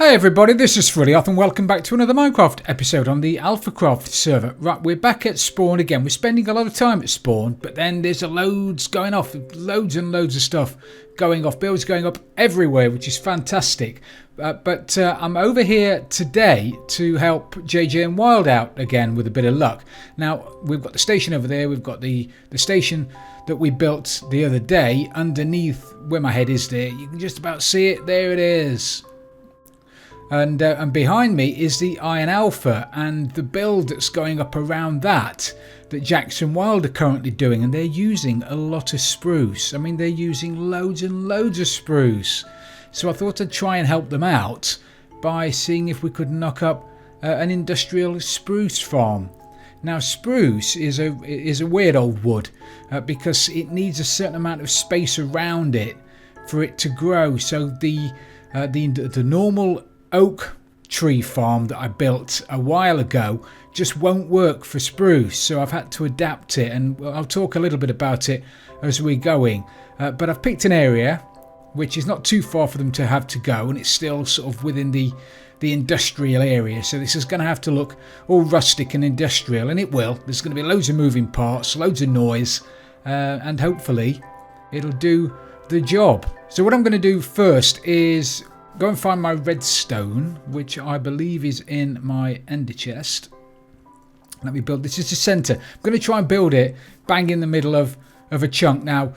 Hey everybody, this is Frilioth and welcome back to another Minecraft episode on the Alphacraft server. Right, we're back at spawn again. We're spending a lot of time at spawn, but then there's loads going off. Loads and loads of stuff going off. Builds going up everywhere, which is fantastic. But I'm over here today to help JJ and Wild out again with a bit of luck. Now, we've got the station over there. We've got the station that we built the other day underneath where my head is there. You can just about see it. There it is. And behind me is the Iron Alpha and the build that's going up around that Jaques and Wild are currently doing, and they're using a lot of spruce. I mean, they're using loads and loads of spruce. So I thought I'd try and help them out by seeing if we could knock up an industrial spruce farm. Now, spruce is a weird old wood because it needs a certain amount of space around it for it to grow. So the normal oak tree farm that I built a while ago just won't work for spruce, so I've had to adapt it, and I'll talk a little bit about it as we're going. But I've picked an area which is not too far for them to have to go, and it's still sort of within the industrial area, so this is going to have to look all rustic and industrial, and it will. There's going to be loads of moving parts, loads of noise, and hopefully it'll do the job. So what I'm going to do first is go and find my redstone, which I believe is in my ender chest. Let me build this. It's the centre. I'm going to try and build it bang in the middle of a chunk. Now,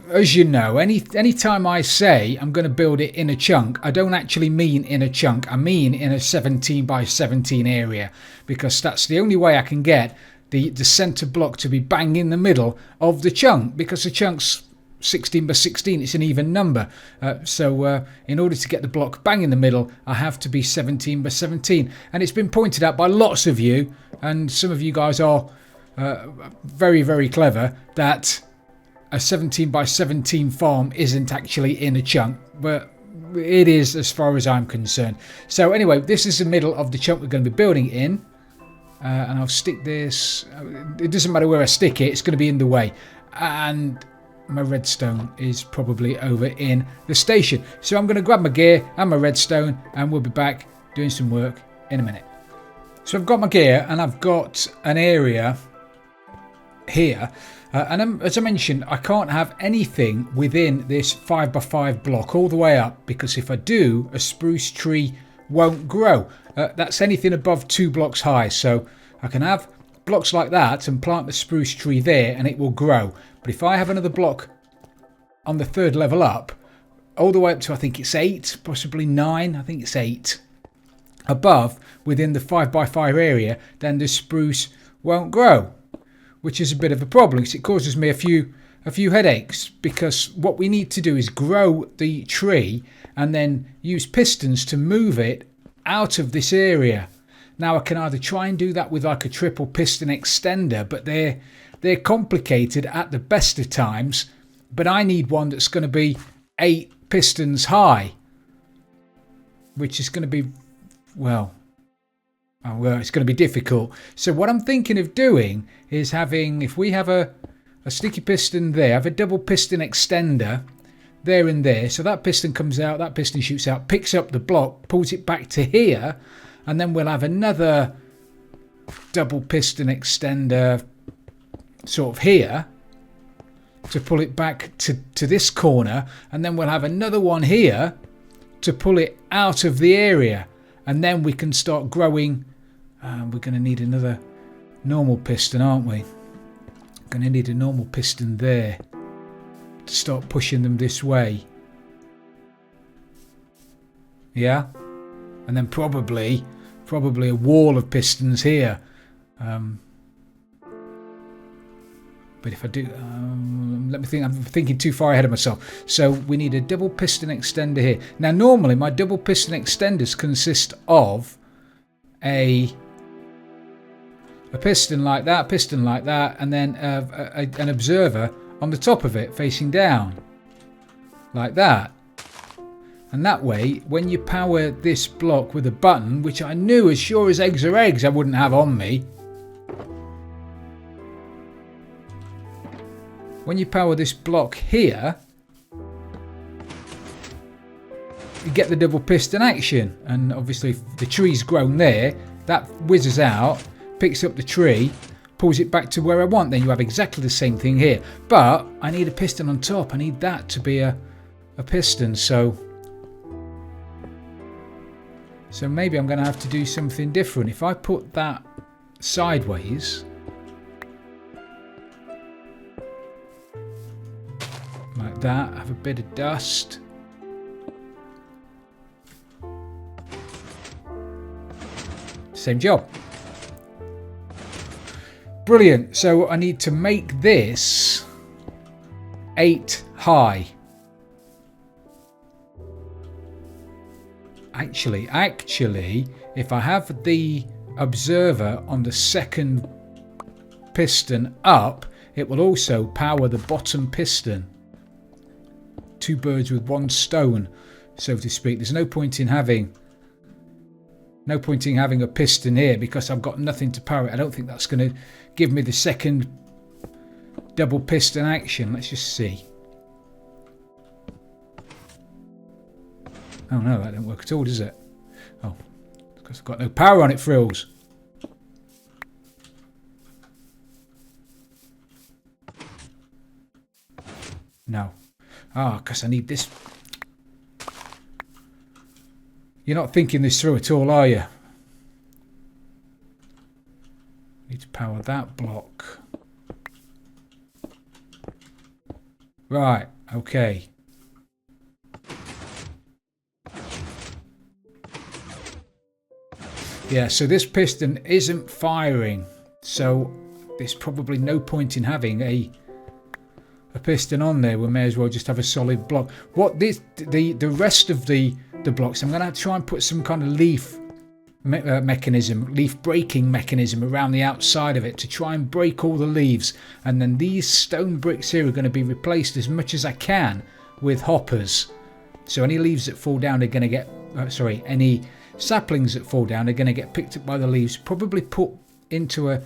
as you know, any time I say I'm going to build it in a chunk, I don't actually mean in a chunk. I mean in a 17 by 17 area, because that's the only way I can get the centre block to be bang in the middle of the chunk, because the chunk's 16 by 16, it's an even number. So in order to get the block bang in the middle, I have to be 17 by 17. And it's been pointed out by lots of you, and some of you guys are very, very clever, that a 17 by 17 farm isn't actually in a chunk. But it is, as far as I'm concerned. So anyway, this is the middle of the chunk we're going to be building in. And I'll stick this. It doesn't matter where I stick it, it's going to be in the way. And my redstone is probably over in the station. So I'm going to grab my gear and my redstone, and we'll be back doing some work in a minute. So I've got my gear and I've got an area here. And as I mentioned, I can't have anything within this 5x5 block all the way up, because if I do, a spruce tree won't grow. That's anything above 2 blocks high. So I can have blocks like that and plant the spruce tree there and it will grow. But if I have another block on the 3rd level up, all the way up to, I think it's 8, possibly 9, I think it's 8, above within the 5x5 area, then the spruce won't grow, which is a bit of a problem because it causes me a few headaches, because what we need to do is grow the tree and then use pistons to move it out of this area. Now I can either try and do that with like a triple piston extender, but they're complicated at the best of times, but I need one that's going to be 8 pistons high, which is going to be, well, it's going to be difficult. So what I'm thinking of doing is having, if we have a sticky piston there, have a double piston extender there and there, so that piston comes out, that piston shoots out, picks up the block, pulls it back to here, and then we'll have another double piston extender sort of here to pull it back to this corner, and then we'll have another one here to pull it out of the area, and then we can start growing. We're going to need another normal piston, aren't we? Going to need a normal piston there to start pushing them this way. Yeah, and then probably a wall of pistons here. But if I do, let me think. I'm thinking too far ahead of myself. So we need a double piston extender here. Now, normally my double piston extenders consist of a piston like that, and then an observer on the top of it facing down, like that. And that way, when you power this block with a button, which I knew as sure as eggs are eggs I wouldn't have on me, when you power this block here, get the double piston action. And obviously if the tree's grown there, that whizzes out, picks up the tree, pulls it back to where I want. Then you have exactly the same thing here. But I need a piston on top. I need that to be a piston. So maybe I'm going to have to do something different. If I put that sideways, like that, have a bit of dust. Same job. Brilliant. So I need to make this 8 high. Actually, if I have the observer on the second piston up, it will also power the bottom piston. 2 birds with 1 stone, so to speak. There's no point in having a piston here because I've got nothing to power it. I don't think that's going to give me the second double piston action. Let's just see. Oh no, that didn't work at all, does it? Oh, because I've got no power on it, Frills. No. Ah, because I need this. You're not thinking this through at all, are you? Need to power that block. Right, okay. Yeah, so this piston isn't firing, so there's probably no point in having a piston on there. We may as well just have a solid block. What the rest of the blocks, I'm going to have to try and put some kind of leaf mechanism, leaf breaking mechanism around the outside of it to try and break all the leaves, and then these stone bricks here are going to be replaced as much as I can with hoppers. So any leaves that fall down are going to get, any saplings that fall down are going to get picked up by the leaves, probably put into a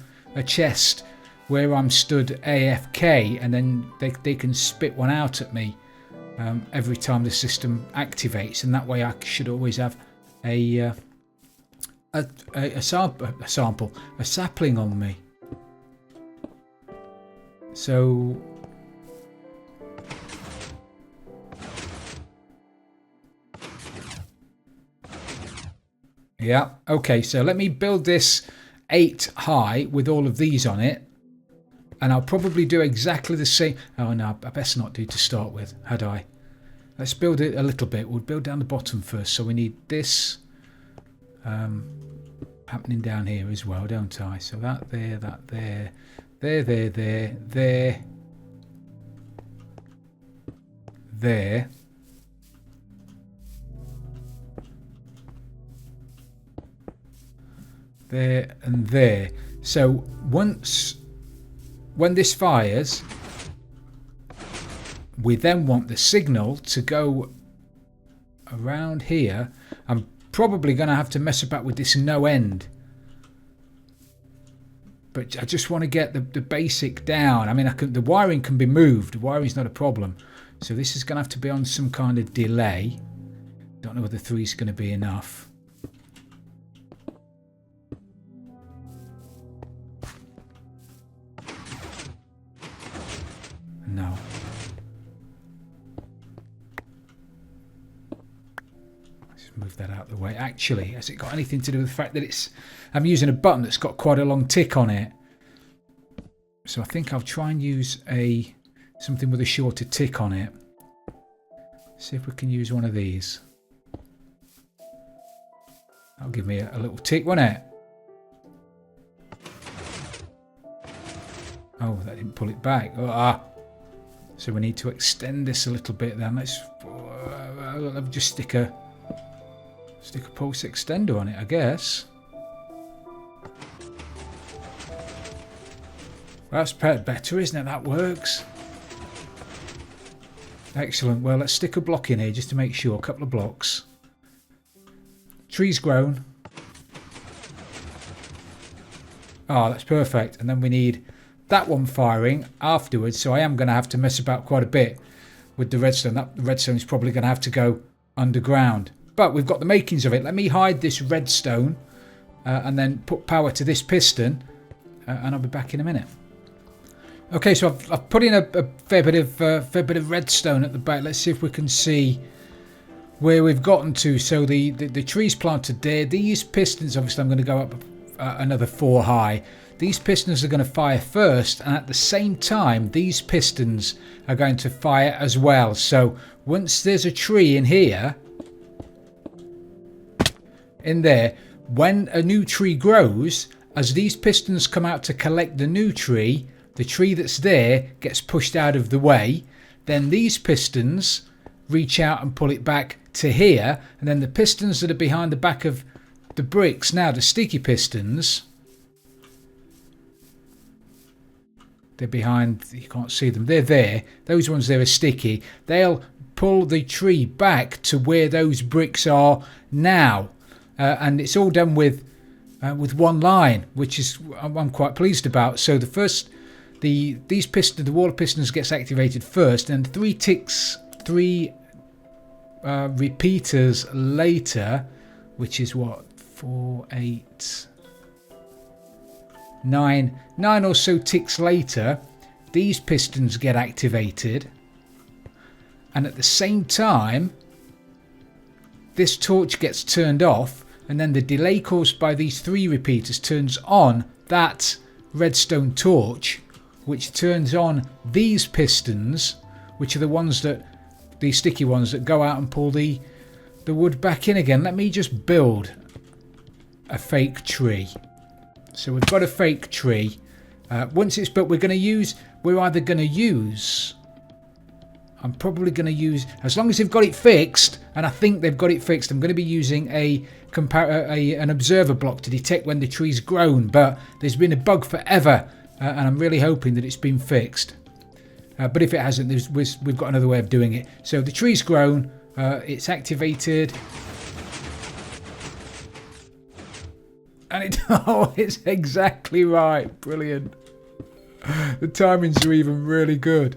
chest where I'm stood AFK, and then they can spit one out at me every time the system activates, and that way I should always have a sapling on me. So yeah, okay, so let me build this 8 high with all of these on it, and I'll probably do exactly the same. Oh no, I best not do to start with, had I? Let's build it a little bit. We'll build down the bottom first, so we need this happening down here as well, don't I? So that there, there, there and there. So when this fires, we then want the signal to go around here. I'm probably going to have to mess about with this no end, but I just want to get the basic down. I mean, the wiring can be moved. The wiring's not a problem. So this is going to have to be on some kind of delay. Don't know whether 3 is going to be enough. No. Let's move that out of the way. Actually, has it got anything to do with the fact that I'm using a button that's got quite a long tick on it? So I think I'll try and use something with a shorter tick on it. See if we can use one of these. That'll give me a little tick, won't it? Oh, that didn't pull it back. So we need to extend this a little bit then. Let's just stick a pulse extender on it, I guess. That's better, isn't it? That works. Excellent. Well, let's stick a block in here just to make sure. A couple of blocks. Tree's grown. Oh, that's perfect. And then we need that one firing afterwards, so I am going to have to mess about quite a bit with the redstone. That redstone is probably going to have to go underground. But we've got the makings of it. Let me hide this redstone and then put power to this piston, and I'll be back in a minute. Okay, so I've put in a fair bit of redstone at the back. Let's see if we can see where we've gotten to. So the tree's planted there. These pistons, obviously I'm going to go up another 4 high. These pistons are going to fire first, and at the same time these pistons are going to fire as well. So once there's a tree in here, in there, when a new tree grows, as these pistons come out to collect the new tree, the tree that's there gets pushed out of the way. Then these pistons reach out and pull it back to here, and then the pistons that are behind the back of the bricks, now the sticky pistons, they're behind, you can't see them, they're there, those ones there are sticky, they'll pull the tree back to where those bricks are now, and it's all done with one line, which is I'm quite pleased about. So the first, these pistons, the wall of pistons gets activated first, and 3 repeaters later, which is what, 4, 8, 9 or so ticks later, these pistons get activated, and at the same time this torch gets turned off, and then the delay caused by these 3 repeaters turns on that redstone torch, which turns on these pistons, which are the ones that, these sticky ones that go out and pull the wood back in again. Let me just build a fake tree. So we've got a fake tree. Once it's built, we're either going to use, I'm probably going to use, as long as they've got it fixed, and I think they've got it fixed, I'm going to be using an observer block to detect when the tree's grown, but there's been a bug forever, and I'm really hoping that it's been fixed. But if it hasn't, we've got another way of doing it. So the tree's grown, it's activated, and it's exactly right. Brilliant. The timings are even really good.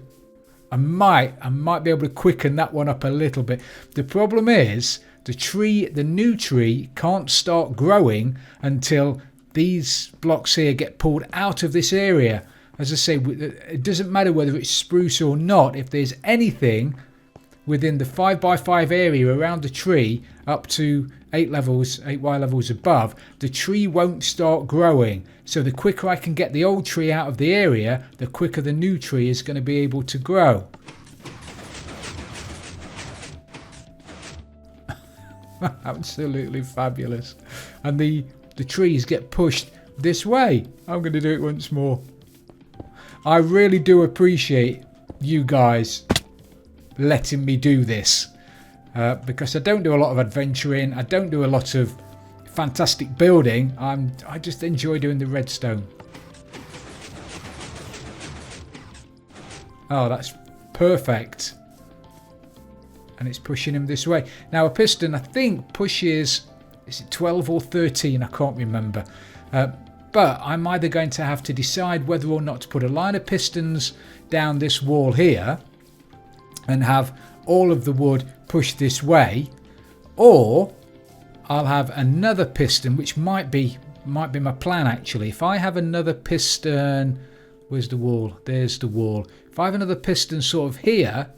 I might be able to quicken that one up a little bit. The problem is the new tree can't start growing until these blocks here get pulled out of this area. As I say, it doesn't matter whether it's spruce or not. If there's anything within the 5x5 area around the tree up to 8 Y levels above, the tree won't start growing. So the quicker I can get the old tree out of the area, the quicker the new tree is going to be able to grow. Absolutely fabulous. And the trees get pushed this way. I'm going to do it once more. I really do appreciate you guys letting me do this, because I don't do a lot of adventuring, I don't do a lot of fantastic building, I just enjoy doing the redstone. Oh, that's perfect. And it's pushing him this way. Now a piston, I think, pushes, is it 12 or 13? I can't remember. But I'm either going to have to decide whether or not to put a line of pistons down this wall here and have all of the wood pushed this way, or I'll have another piston, which might be my plan actually. If I have another piston, where's the wall? There's the wall. If I have another piston sort of here,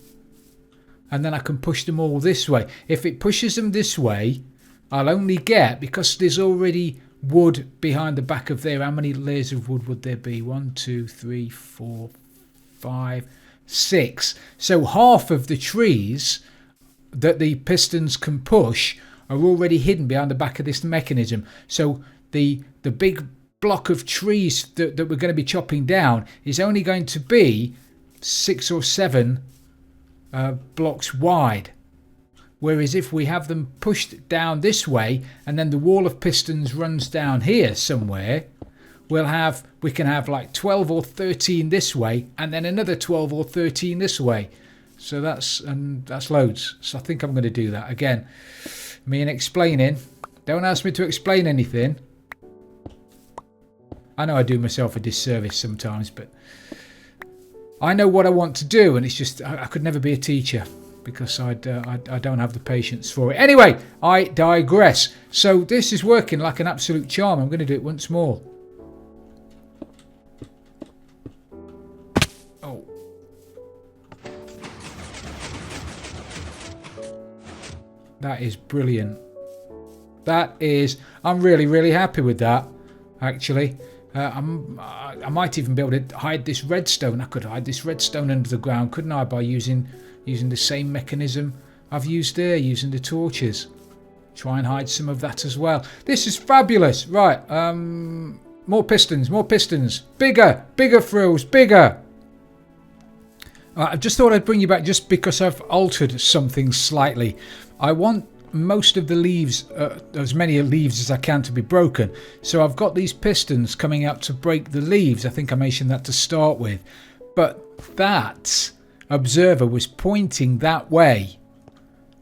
and then I can push them all this way. If it pushes them this way, I'll only get, because there's already wood behind the back of there. How many layers of wood would there be? 1, 2, 3, 4, 5, 6. So half of the trees that the pistons can push are already hidden behind the back of this mechanism. So the big block of trees that we're going to be chopping down is only going to be 6 or 7 blocks wide. Whereas if we have them pushed down this way and then the wall of pistons runs down here somewhere, we can have like 12 or 13 this way and then another 12 or 13 this way. So that's loads. So I think I'm going to do that again. Me and explaining. Don't ask me to explain anything. I know I do myself a disservice sometimes, but I know what I want to do, and it's just I could never be a teacher. because I don't have the patience for it. Anyway, I digress. So this is working like an absolute charm. I'm going to do it once more. Oh. That is brilliant. I'm really, really happy with that, actually. I might even be able to hide this redstone. I could hide this redstone under the ground, couldn't I, by using the same mechanism I've used there, using the torches. Try and hide some of that as well. This is fabulous. Right, more pistons, more pistons. Bigger, bigger frills, bigger. I just thought I'd bring you back just because I've altered something slightly. I want most of the leaves, as many leaves as I can, to be broken. So I've got these pistons coming out to break the leaves. I think I mentioned that to start with. But that observer was pointing that way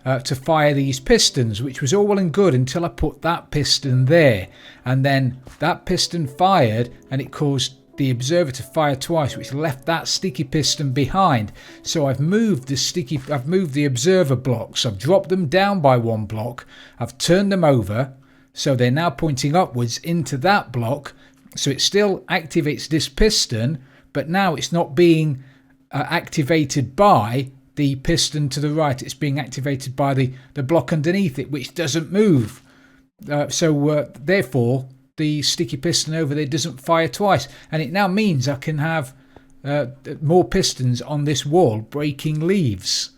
to fire these pistons, which was all well and good until I put that piston there. And then that piston fired and it caused the observer to fire twice, which left that sticky piston behind. So I've moved the observer blocks. I've dropped them down by one block. I've turned them over, so they're now pointing upwards into that block. So it still activates this piston, but now it's not being activated by the piston to the right. It's being activated by the block underneath it, which doesn't move. Therefore, the sticky piston over there doesn't fire twice, and it now means I can have more pistons on this wall breaking leaves.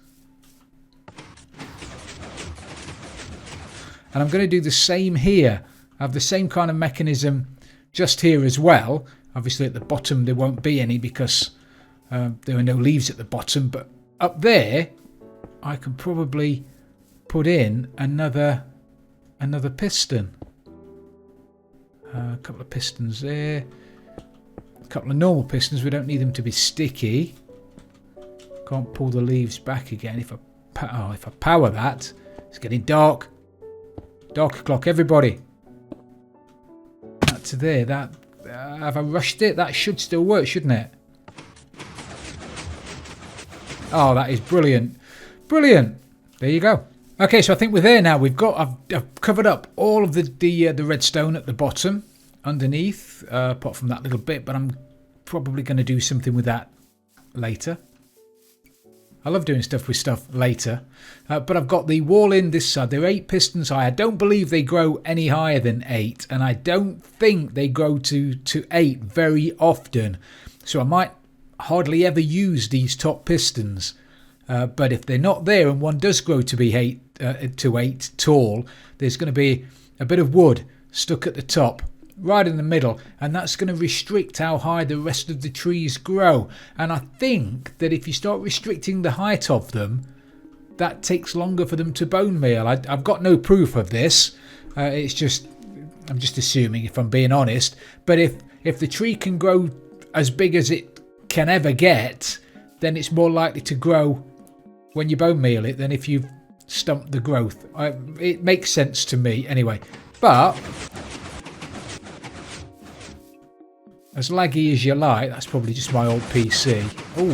And I'm going to do the same here. I have the same kind of mechanism just here as well. Obviously at the bottom there won't be any because there are no leaves at the bottom, but up there I can probably put in another piston. A couple of pistons there, a couple of normal pistons. We don't need them to be sticky. Can't pull the leaves back again. If I power that, it's getting dark. Dark o'clock, everybody. That to there. That have I rushed it? That should still work, shouldn't it? Oh, that is brilliant, brilliant. There you go. Okay, so I think we're there now. I've covered up all of the redstone at the bottom, underneath, apart from that little bit, but I'm probably going to do something with that later. I love doing stuff with stuff later. But I've got the wall in this side. They're 8 pistons high. I don't believe they grow any higher than 8, and I don't think they grow to 8 very often. So I might hardly ever use these top pistons. But if they're not there and one does grow to be 8 tall, there's going to be a bit of wood stuck at the top, right in the middle, and that's going to restrict how high the rest of the trees grow. And I think that if you start restricting the height of them, that takes longer for them to bone meal. I've got no proof of this. I'm just assuming, if I'm being honest. But if the tree can grow as big as it can ever get, then it's more likely to grow when you bone meal it than if you've stumped the growth. It makes sense to me anyway. But as laggy as you like, that's probably just my old PC. Oh,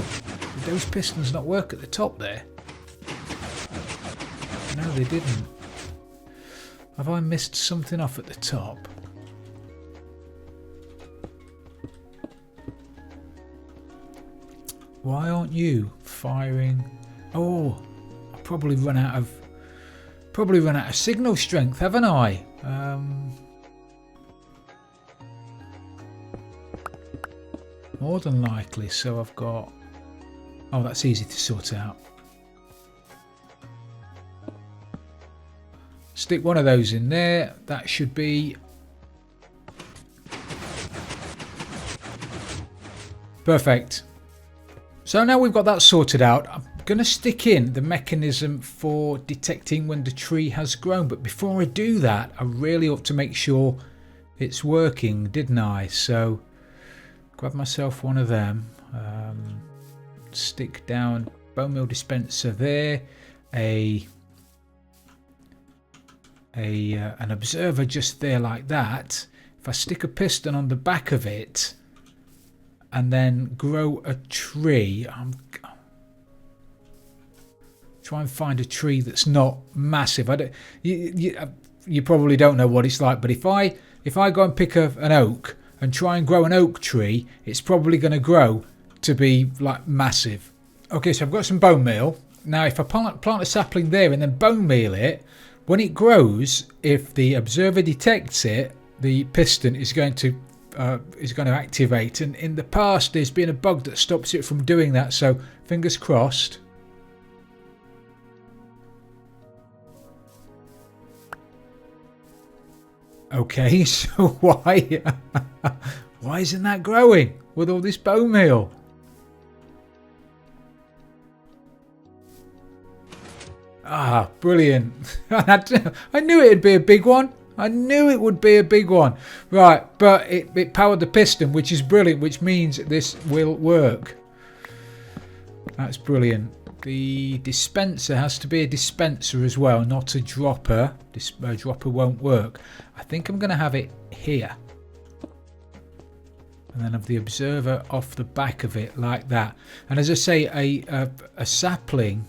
did those pistons not work at the top there? No, they didn't. Have I missed something off at the top? Why aren't you firing? Oh, I've probably run out of signal strength, haven't I? More than likely. So I've got. Oh, that's easy to sort out. Stick one of those in there. That should be perfect. So now we've got that sorted out, I'm going to stick in the mechanism for detecting when the tree has grown. But before I do that, I really ought to make sure it's working, didn't I? So grab myself one of them, stick down bone meal dispenser there, an observer just there like that. If I stick a piston on the back of it and then grow a tree, I'm Try and find a tree that's not massive. I don't, you probably don't know what it's like, but if I go and pick an oak and try and grow an oak tree, it's probably going to grow to be like massive. Okay, so I've got some bone meal. Now if I plant a sapling there and then bone meal it, when it grows, if the observer detects it, the piston is going to activate. And in the past, there's been a bug that stops it from doing that. So fingers crossed. Okay, so why isn't that growing with all this bone meal? Ah, brilliant. I knew it'd be a big one. I knew it would be a big one. Right, but it powered the piston, which is brilliant, which means this will work. That's brilliant. The dispenser has to be a dispenser as well, not a dropper. A dropper won't work. I think I'm going to have it here. And then have the observer off the back of it like that. And as I say, a sapling,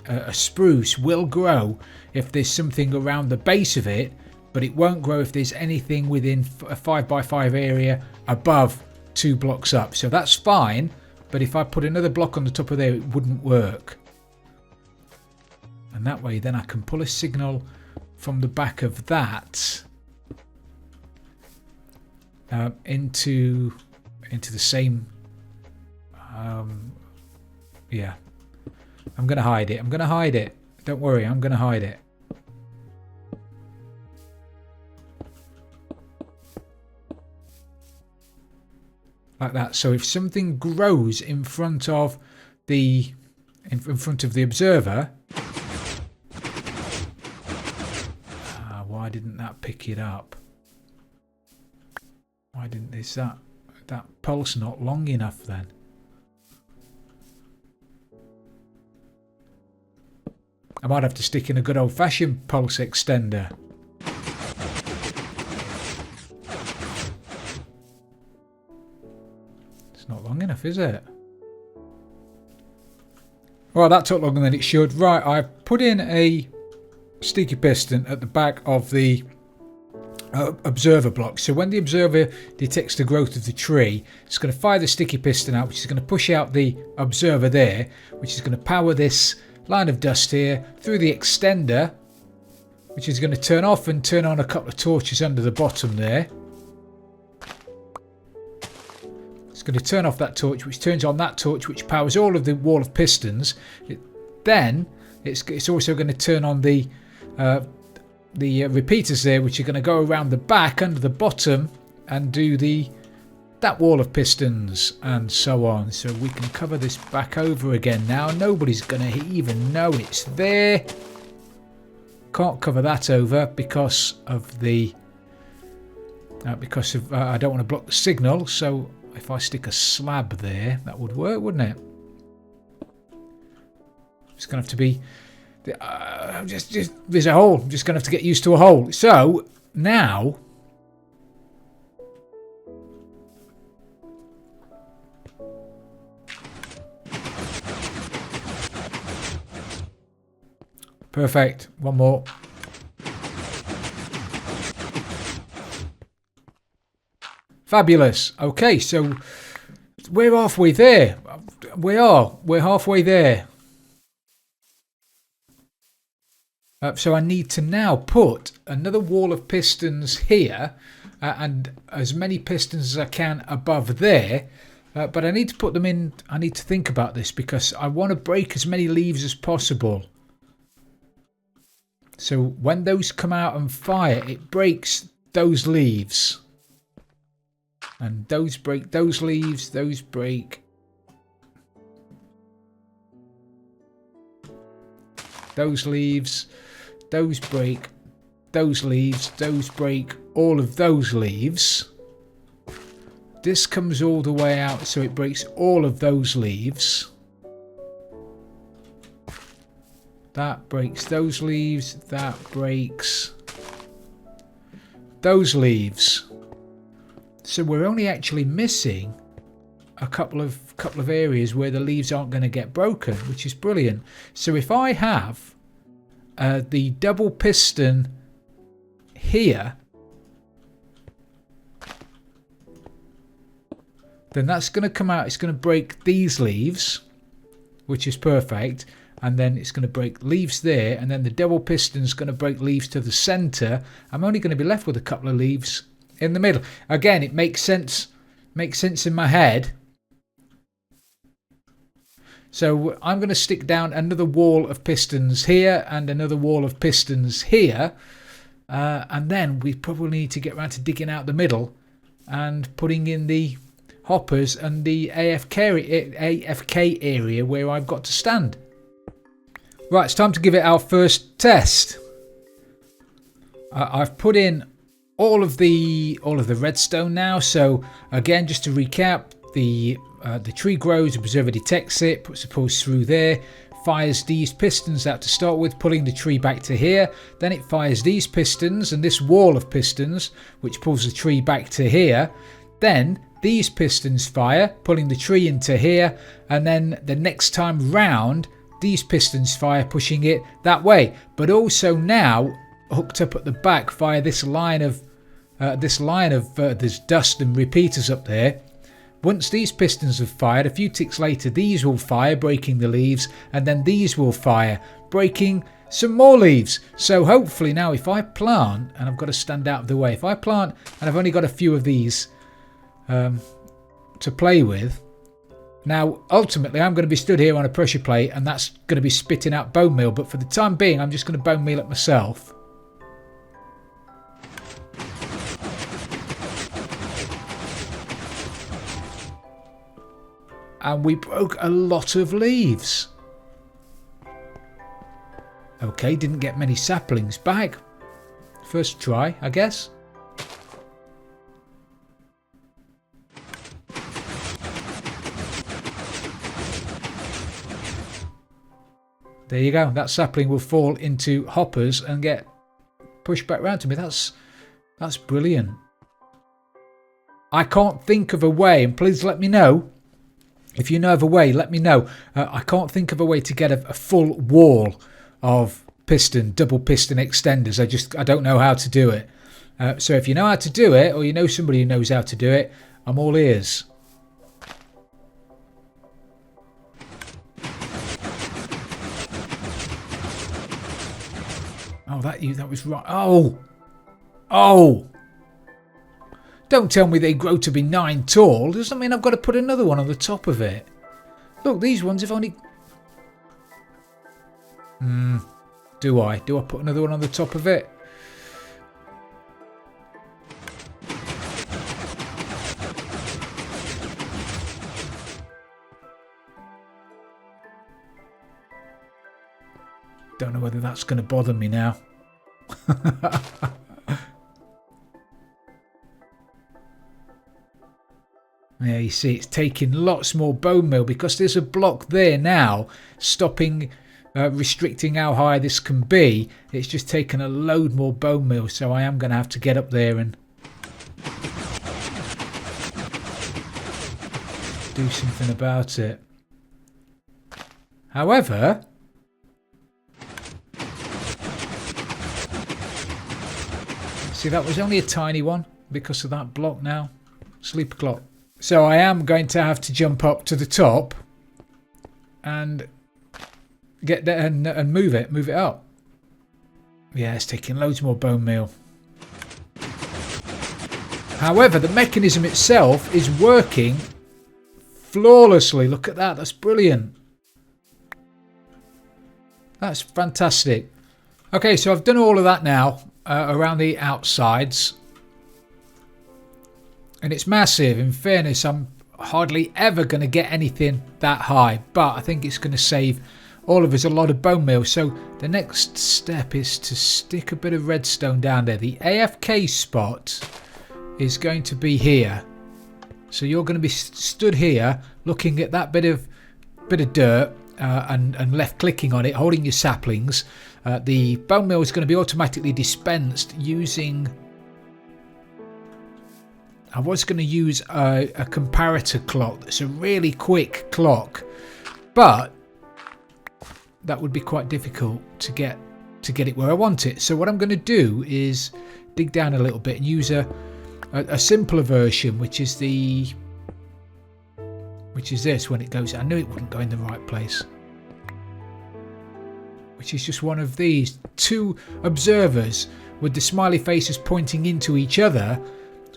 a spruce will grow if there's something around the base of it, but it won't grow if there's anything within a 5x5 area above 2 blocks up. So that's fine, but if I put another block on the top of there, it wouldn't work. And that way then I can pull a signal from the back of that into the same yeah. I'm going to hide it. I'm going to hide it. Don't worry, I'm going to hide it. Like that. So if something grows in front of the observer, why didn't that pick it up? Why didn't that pulse not long enough then? I might have to stick in a good old-fashioned pulse extender. It's not long enough, is it? Well, that took longer than it should. Right, I've put in a sticky piston at the back of the observer block. So when the observer detects the growth of the tree, it's going to fire the sticky piston out, which is going to push out the observer there, which is going to power this line of dust here through the extender, which is going to turn off and turn on a couple of torches under the bottom there. It's going to turn off that torch, which turns on that torch, which powers all of the wall of pistons. Then it's also going to turn on the repeaters there, which are going to go around the back under the bottom and do that wall of pistons and so on. So we can cover this back over again now. Nobody's going to even know it's there. Can't cover that over because of I don't want to block the signal. So if I stick a slab there, that would work, wouldn't it? It's going to have to be there's a hole. I'm just going to have to get used to a hole. So now perfect. One more. Fabulous. Okay, so we're halfway there. We're halfway there. So I need to now put another wall of pistons here and as many pistons as I can above there. But I need to put them in. I need to think about this because I want to break as many leaves as possible. So when those come out and fire, it breaks those leaves. And those break those leaves, those break those leaves, those break those leaves, those break all of those leaves. This comes all the way out, so it breaks all of those leaves. That breaks those leaves, that breaks those leaves. So we're only actually missing a couple of areas where the leaves aren't going to get broken, which is brilliant. So if I have the double piston here, then that's going to come out. It's going to break these leaves, which is perfect. And then it's going to break leaves there. And then the double piston is going to break leaves to the center. I'm only going to be left with a couple of leaves in the middle. Again, it makes sense. Makes sense in my head. So I'm going to stick down another wall of pistons here and another wall of pistons here. And then we probably need to get around to digging out the middle and putting in the hoppers and the AFK area where I've got to stand. Right, it's time to give it our first test. I've put in all of the redstone now. So again, just to recap, the tree grows, observer detects it, puts a pulse through there, fires these pistons out to start with, pulling the tree back to here. Then it fires these pistons and this wall of pistons, which pulls the tree back to here. Then these pistons fire, pulling the tree into here, and then the next time round, these pistons fire, pushing it that way. But also now, hooked up at the back via this line of there's dust and repeaters up there. Once these pistons have fired, a few ticks later, these will fire, breaking the leaves, and then these will fire, breaking some more leaves. So hopefully now, if I plant, and I've got to stand out of the way, if I plant, and I've only got a few of these to play with. Now, ultimately, I'm going to be stood here on a pressure plate, and that's going to be spitting out bone meal. But for the time being, I'm just going to bone meal it myself. And we broke a lot of leaves. Okay, didn't get many saplings back. First try, I guess. There you go. That sapling will fall into hoppers and get pushed back round to me. That's brilliant. I can't think of a way, and please let me know. If you know of a way, let me know. I can't think of a way to get a full wall of double piston extenders. I don't know how to do it. So if you know how to do it, or you know somebody who knows how to do it, I'm all ears. Oh, that was right. Oh! Don't tell me they grow to be 9 tall. Does that mean I've got to put another one on the top of it? Look, these ones have only... Do I? Do I put another one on the top of it? Don't know whether that's going to bother me now. Yeah, you see, it's taking lots more bone meal because there's a block there now stopping, restricting how high this can be. It's just taken a load more bone meal, so I am going to have to get up there and do something about it. However, see, that was only a tiny one because of that block now. Sleep clock. So I am going to have to jump up to the top and get there and move it up. Yeah, it's taking loads more bone meal. However, the mechanism itself is working flawlessly. Look at that. That's brilliant. That's fantastic. Okay, so I've done all of that now around the outsides. And it's massive. In fairness, I'm hardly ever going to get anything that high. But I think it's going to save all of us a lot of bone meal. So the next step is to stick a bit of redstone down there. The AFK spot is going to be here. So you're going to be stood here looking at that bit of dirt and left clicking on it, holding your saplings. The bone meal is going to be automatically dispensed using I was going to use a comparator clock. It's a really quick clock, but that would be quite difficult to get it where I want it. So what I'm going to do is dig down a little bit and use a simpler version, which is this. When it goes, I knew it wouldn't go in the right place. Which is just one of these two observers with the smiley faces pointing into each other.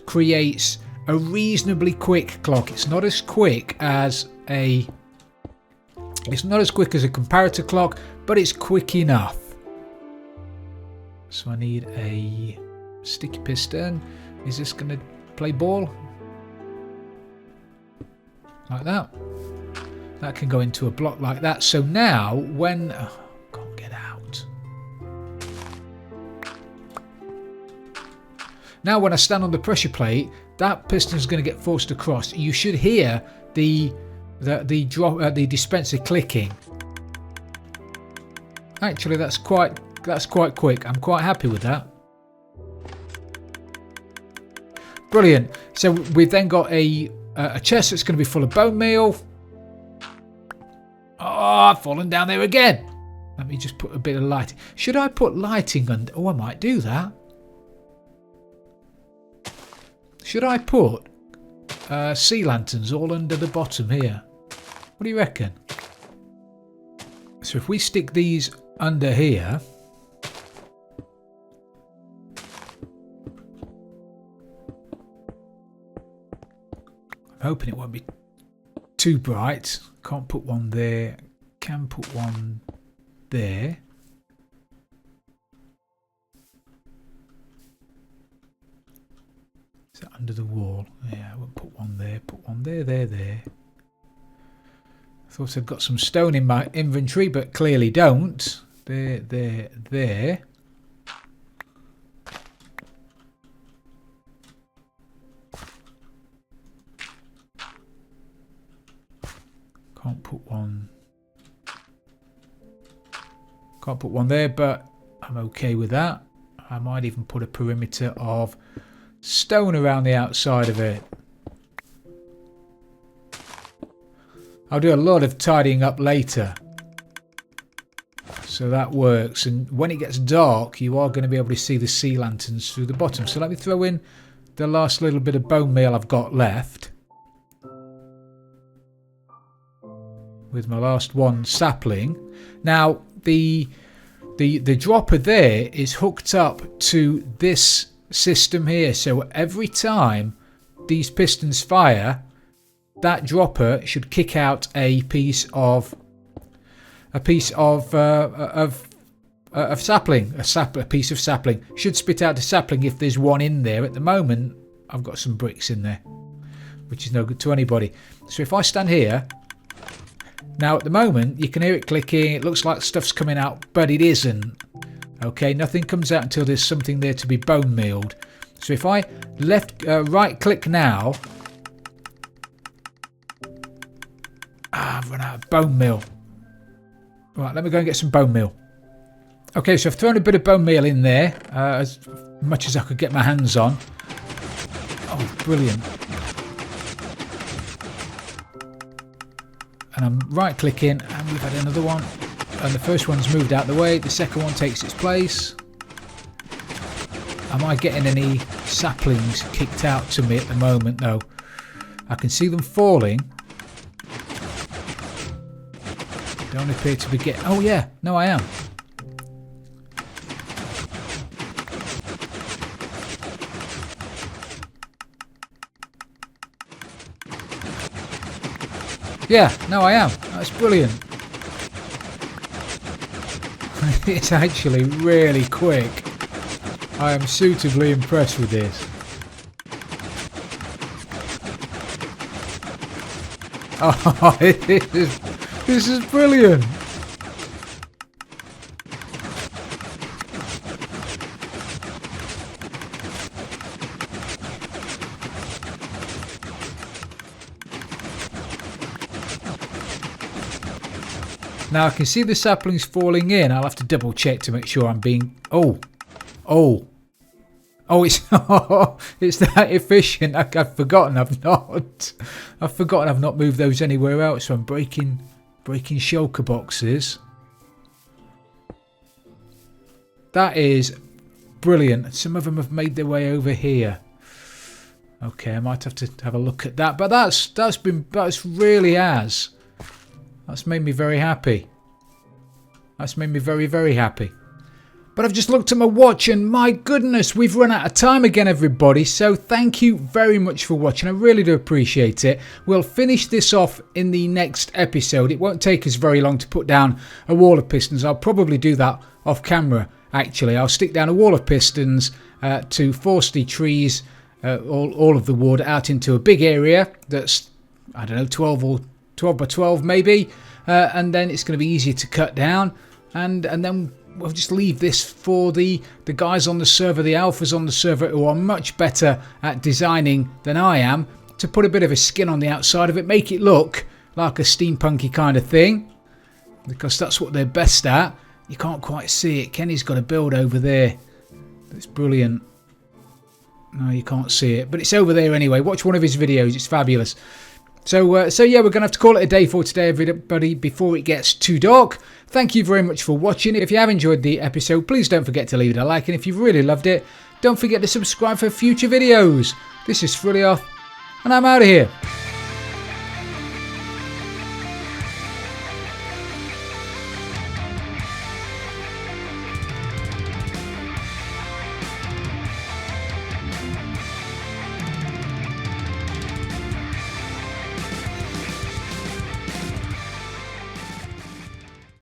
Creates a reasonably quick clock. It's not as quick as a comparator clock, but it's quick enough. So I need a sticky piston. Is this going to play ball? Like that. That can go into a block like that. So now when... Oh, I can't get out. Now when I stand on the pressure plate, that piston is going to get forced across. You should hear the dispenser clicking. Actually, that's quite quick. I'm quite happy with that. Brilliant. So we've then got a chest that's going to be full of bone meal. Oh, I've fallen down there again. Let me just put a bit of lighting. Should I put lighting under? Oh, I might do that. Should I put sea lanterns all under the bottom here? What do you reckon? So if we stick these under here. I'm hoping it won't be too bright. Can't put one there. Can put one there. Is that under the wall? Yeah, I won't put one there. Put one there, there. I thought I'd got some stone in my inventory, but clearly don't. There. Can't put one there, but I'm okay with that. I might even put a perimeter of stone around the outside of it. I'll do a lot of tidying up later. So that works. And when it gets dark, you are going to be able to see the sea lanterns through the bottom. So let me throw in the last little bit of bone meal I've got left. With my last one sapling. Now the dropper there is hooked up to this system here. So every time these pistons fire, that dropper should kick out a piece of sapling. A piece of sapling should spit out a sapling if there's one in there. At the moment, I've got some bricks in there, which is no good to anybody. So if I stand here. Now at the moment you can hear it clicking, it looks like stuff's coming out, but it isn't. Okay, nothing comes out until there's something there to be bone mealed. So if I right click now, I've run out of bone meal. Right, let me go and get some bone meal. Okay, so I've thrown a bit of bone meal in there, as much as I could get my hands on. Oh, brilliant. And I'm right clicking and we've had another one, and the first one's moved out the way, the second one takes its place. Am I getting any saplings kicked out to me at the moment? No. I can see them falling. Don't appear to be getting... Oh yeah, no I am. Yeah, no I am. That's brilliant. It's actually really quick. I am suitably impressed with this. Oh, this is brilliant. Now I can see the saplings falling in. I'll have to double check to make sure I'm being... Oh. Oh, it's it's that efficient. I've forgotten I've not moved those anywhere else. So I'm breaking shulker boxes. That is brilliant. Some of them have made their way over here. Okay, I might have to have a look at that. But that's really has. That's made me very happy. That's made me very, very happy. But I've just looked at my watch and my goodness, we've run out of time again, everybody. So thank you very much for watching. I really do appreciate it. We'll finish this off in the next episode. It won't take us very long to put down a wall of pistons. I'll probably do that off camera, actually. I'll stick down a wall of pistons to force the trees, all of the wood out into a big area that's, I don't know, 12 by 12 maybe. And then it's going to be easier to cut down. And then we'll just leave this for the guys on the server, the alphas on the server, who are much better at designing than I am, to put a bit of a skin on the outside of it, make it look like a steampunky kind of thing, because that's what they're best at. You can't quite see it. Kenny's got a build over there. It's brilliant. No, you can't see it, but it's over there anyway. Watch one of his videos. It's fabulous. So yeah, we're going to have to call it a day for today, everybody, before it gets too dark. Thank you very much for watching. If you have enjoyed the episode, please don't forget to leave it a like. And if you've really loved it, don't forget to subscribe for future videos. This is Frilioth, and I'm out of here.